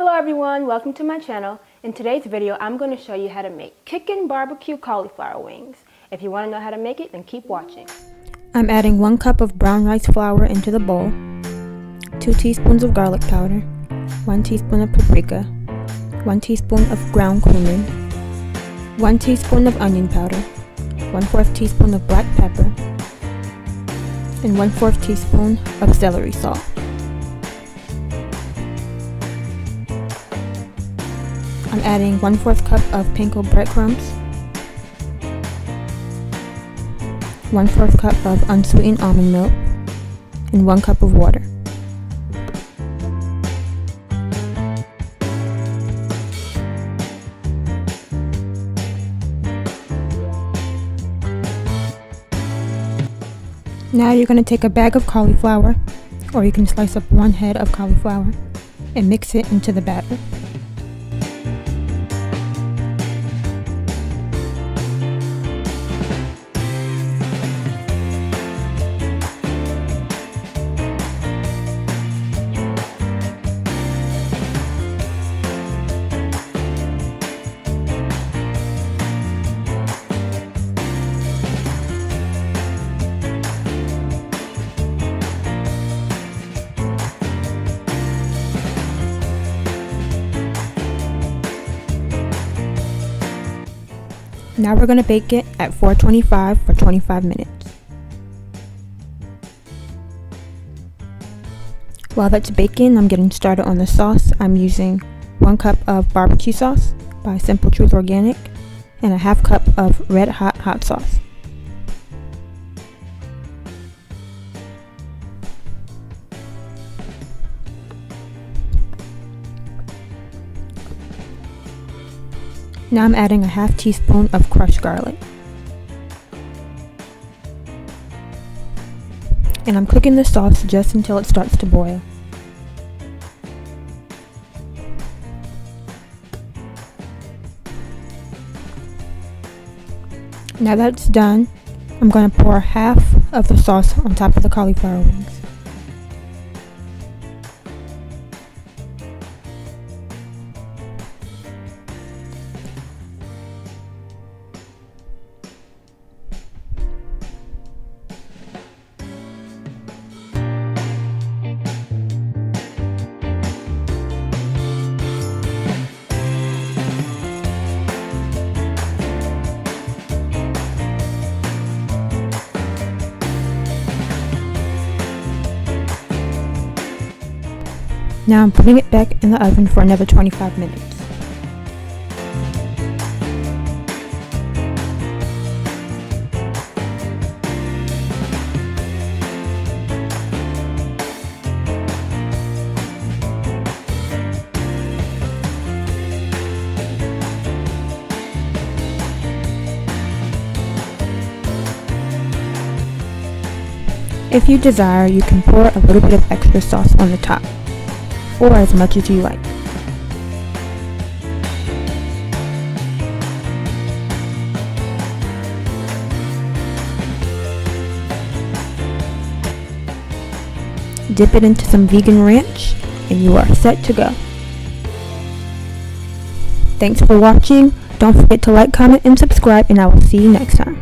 Hello everyone, welcome to my channel. In today's video, I'm going to show you how to make kickin' barbecue cauliflower wings. If you want to know how to make it, then keep watching. I'm adding 1 cup of brown rice flour into the bowl, 2 teaspoons of garlic powder, 1 teaspoon of paprika, 1 teaspoon of ground cumin, 1 teaspoon of onion powder, 1/4 teaspoon of black pepper, and 1/4 teaspoon of celery salt. I'm adding 1/4 cup of panko breadcrumbs, 1/4 cup of unsweetened almond milk, and 1 cup of water. Now you're going to take a bag of cauliflower, or you can slice up 1 head of cauliflower, and mix it into the batter. Now we're going to bake it at 425 for 25 minutes. While that's baking, I'm getting started on the sauce. I'm using 1 cup of barbecue sauce by Simple Truth Organic and a 1/2 cup of red hot sauce. Now I'm adding a 1/2 teaspoon of crushed garlic. And I'm cooking the sauce just until it starts to boil. Now that it's done, I'm going to pour 1/2 of the sauce on top of the cauliflower wings. Now I'm putting it back in the oven for another 25 minutes. If you desire, you can pour a little bit of extra sauce on the top, or as much as you like. Dip it into some vegan ranch, and you are set to go. Thanks for watching. Don't forget to like, comment, and subscribe, and I will see you next time.